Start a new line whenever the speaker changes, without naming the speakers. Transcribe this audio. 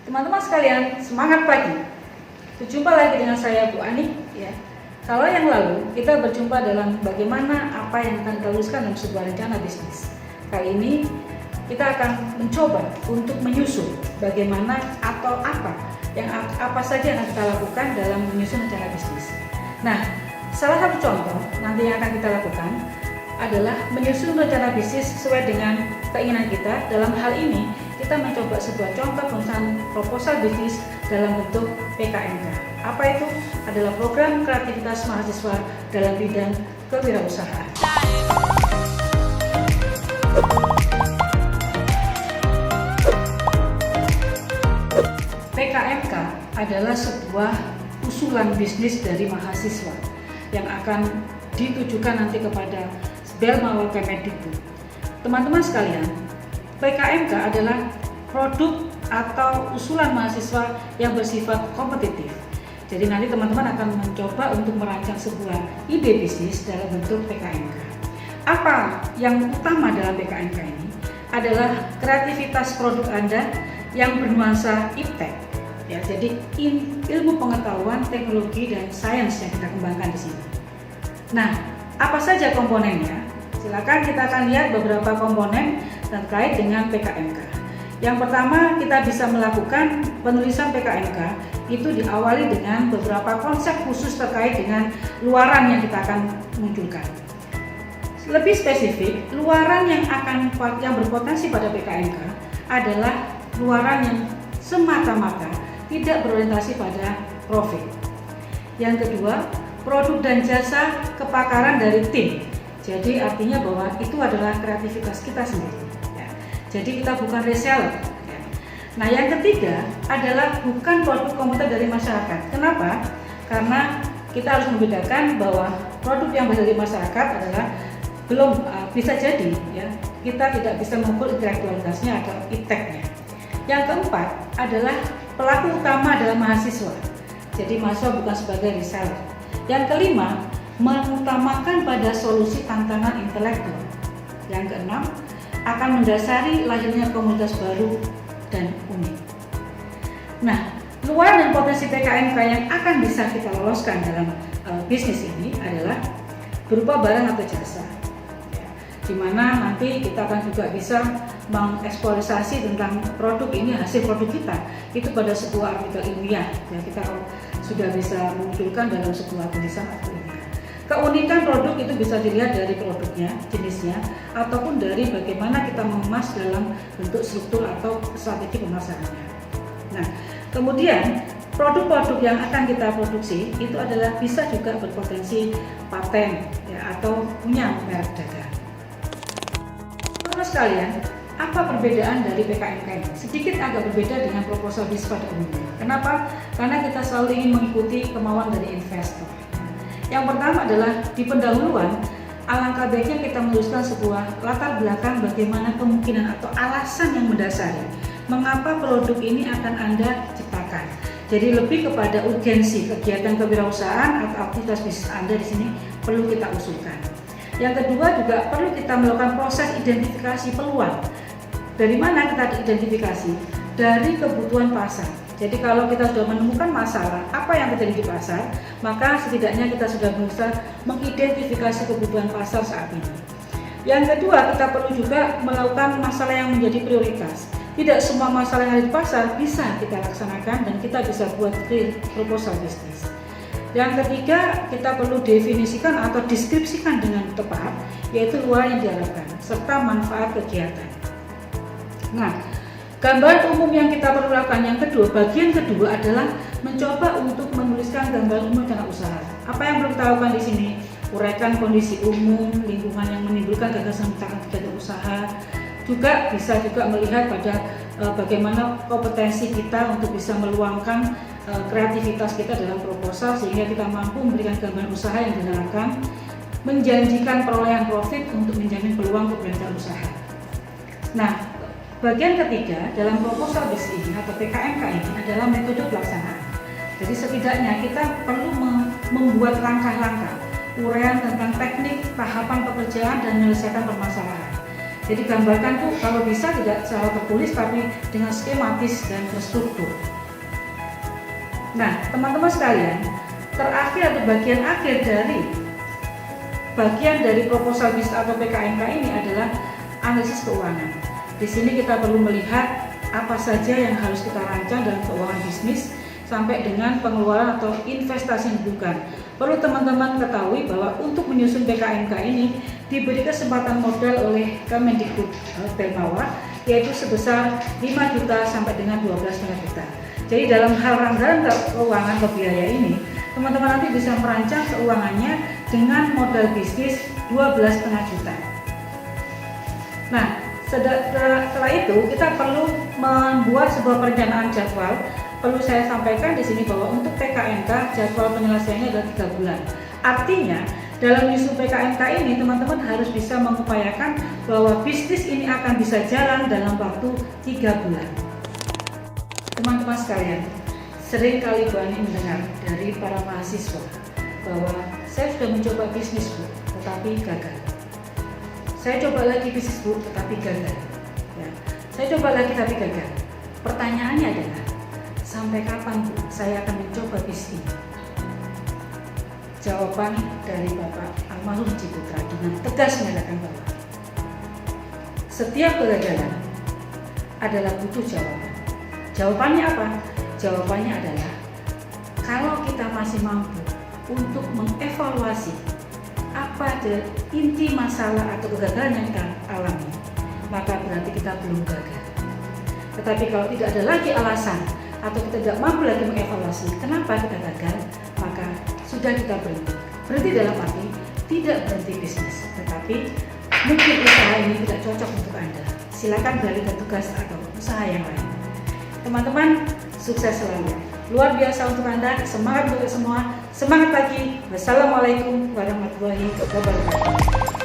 Teman-teman sekalian, semangat pagi. Berjumpa lagi dengan saya Bu Ani ya. Kalau yang lalu kita berjumpa dalam bagaimana apa yang akan kita luluskan dalam sebuah rencana bisnis. Kali ini kita akan mencoba untuk menyusun bagaimana atau apa saja yang akan kita lakukan dalam menyusun rencana bisnis. Nah, salah satu contoh nanti yang akan kita lakukan adalah menyusun rencana bisnis sesuai dengan keinginan kita. Dalam hal ini kita mencoba sebuah contoh perusahaan proposal bisnis dalam bentuk PKMK. Apa itu? Adalah program kreativitas mahasiswa dalam bidang kewirausahaan. PKMK adalah sebuah usulan bisnis dari mahasiswa yang akan ditujukan nanti kepada Belma Kemendikbud. Teman-teman sekalian, PKMK adalah produk atau usulan mahasiswa yang bersifat kompetitif. Jadi nanti teman-teman akan mencoba untuk merancang sebuah ide bisnis dalam bentuk PKMK. Apa yang utama dalam PKMK ini adalah kreativitas produk Anda yang bernuansa iptek. Ya, jadi ilmu pengetahuan, teknologi, dan sains yang kita kembangkan di sini. Nah, apa saja komponennya? Silakan kita akan lihat beberapa komponen terkait dengan PKMK. Yang pertama, kita bisa melakukan penulisan PKMK itu diawali dengan beberapa konsep khusus terkait dengan luaran yang kita akan munculkan. Lebih spesifik, luaran yang berpotensi pada PKMK adalah luaran yang semata-mata tidak berorientasi pada profit. Yang kedua, produk dan jasa kepakaran dari tim. Jadi artinya bahwa itu adalah kreativitas kita sendiri. Ya. Jadi kita bukan reseller. Ya. Nah, yang ketiga adalah bukan produk komputer dari masyarakat. Kenapa? Karena kita harus membedakan bahwa produk yang berasal dari masyarakat adalah belum bisa jadi. Ya, kita tidak bisa mengukur intelektualitasnya atau ipteknya. Yang keempat adalah pelaku utama adalah mahasiswa. Jadi mahasiswa bukan sebagai reseller. Yang kelima, mengutamakan pada solusi tantangan intelektual. Yang keenam, akan mendasari lahirnya komunitas baru dan unik. Nah, luaran dan potensi PKMK yang akan bisa kita loloskan dalam bisnis ini adalah berupa barang atau jasa. Di mana nanti kita akan juga bisa mengeksploitasi tentang produk ini, hasil produk kita itu pada sebuah artikel ilmiah. Ya, kita sudah bisa munculkan dalam sebuah tulisan atau ilmiah. Keunikan produk itu bisa dilihat dari produknya, jenisnya, ataupun dari bagaimana kita mengemas dalam bentuk struktur atau strategi pemasarannya. Nah, kemudian produk-produk yang akan kita produksi itu adalah bisa juga berpotensi paten ya, atau punya merek dagang. Teman-teman sekalian, apa perbedaan dari PKMK ini? Sedikit agak berbeda dengan proposal bisnis pada umumnya. Kenapa? Karena kita selalu ingin mengikuti kemauan dari investor. Yang pertama adalah di pendahuluan, alangkah baiknya kita menuliskan sebuah latar belakang bagaimana kemungkinan atau alasan yang mendasari mengapa produk ini akan Anda ciptakan. Jadi lebih kepada urgensi kegiatan kewirausahaan atau aktivitas bisnis Anda di sini perlu kita usulkan. Yang kedua juga perlu kita melakukan proses identifikasi peluang. Dari mana kita identifikasi? Dari kebutuhan pasar. Jadi kalau kita sudah menemukan masalah apa yang terjadi di pasar, maka setidaknya kita sudah berusaha mengidentifikasi kebutuhan pasar saat ini. Yang kedua, kita perlu juga melakukan masalah yang menjadi prioritas. Tidak semua masalah yang ada di pasar bisa kita laksanakan dan kita bisa buat proposal bisnis. Yang ketiga, kita perlu definisikan atau deskripsikan dengan tepat, yaitu luaran yang diharapkan, serta manfaat kegiatan. Nah, gambaran umum yang kita perlu lakukan yang kedua, bagian kedua adalah mencoba untuk menuliskan gambaran umum rencana usaha. Apa yang perlu kita lakukan di sini? Uraikan kondisi umum, lingkungan yang menimbulkan gagasan menciptakan kegiatan usaha. Juga bisa juga melihat pada bagaimana kompetensi kita untuk bisa meluangkan kreativitas kita dalam proposal sehingga kita mampu memberikan gambaran usaha yang diharapkan, menjanjikan perolehan profit untuk menjamin peluang keberlanjutan usaha. Nah, bagian ketiga dalam proposal bisnis ini atau PKMK ini adalah metode pelaksanaan. Jadi setidaknya kita perlu membuat langkah-langkah uraian tentang teknik, tahapan pekerjaan dan menyelesaikan permasalahan. Jadi gambarkan tuh kalau bisa tidak secara tertulis tapi dengan skematis dan terstruktur. Nah, teman-teman sekalian, terakhir atau bagian dari proposal bisnis atau PKMK ini adalah analisis keuangan. Di sini kita perlu melihat apa saja yang harus kita rancang dalam keuangan bisnis sampai dengan pengeluaran atau investasi yang dibutuhkan. Perlu teman-teman ketahui bahwa untuk menyusun PKMK ini diberi kesempatan modal oleh Kemendikbud Belmawa, yaitu sebesar 5 juta sampai dengan 12,5 juta. Jadi dalam hal anggaran keuangan atau biaya ini, teman-teman nanti bisa merancang keuangannya dengan modal bisnis 12,5 juta. Nah, setelah itu kita perlu membuat sebuah perencanaan jadwal. Perlu saya sampaikan di sini bahwa untuk PKMK jadwal penyelesaiannya adalah 3 bulan. Artinya dalam menyusun PKMK ini teman-teman harus bisa mengupayakan bahwa bisnis ini akan bisa jalan dalam waktu 3 bulan. Teman-teman sekalian, sering kali Bu Ani mendengar dari para mahasiswa bahwa saya sudah mencoba bisnis Bu, tetapi gagal. Saya coba lagi bisnis Bu, tetapi gagal. Ya, saya coba lagi tapi gagal. Pertanyaannya adalah, sampai kapan Bu saya akan mencoba bisnis ini? Jawaban dari Bapak Almarhum Ciputra dengan tegas menyatakan bahwa setiap kegagalan adalah butuh jawaban. Jawabannya apa? Jawabannya adalah kalau kita masih mampu untuk mengevaluasi apa inti masalah atau kegagalan yang kita alami, maka berarti kita belum gagal. Tetapi kalau tidak ada lagi alasan atau kita tidak mampu lagi mengevaluasi kenapa kita gagal, maka sudah kita berhenti. Berhenti dalam arti tidak berhenti bisnis, tetapi mungkin usaha ini tidak cocok untuk Anda. Silakan beralih ke tugas atau usaha yang lain. Teman-teman, sukses selalu. Luar biasa untuk Anda, semangat untuk semua. Semangat pagi. Wassalamualaikum warahmatullahi wabarakatuh.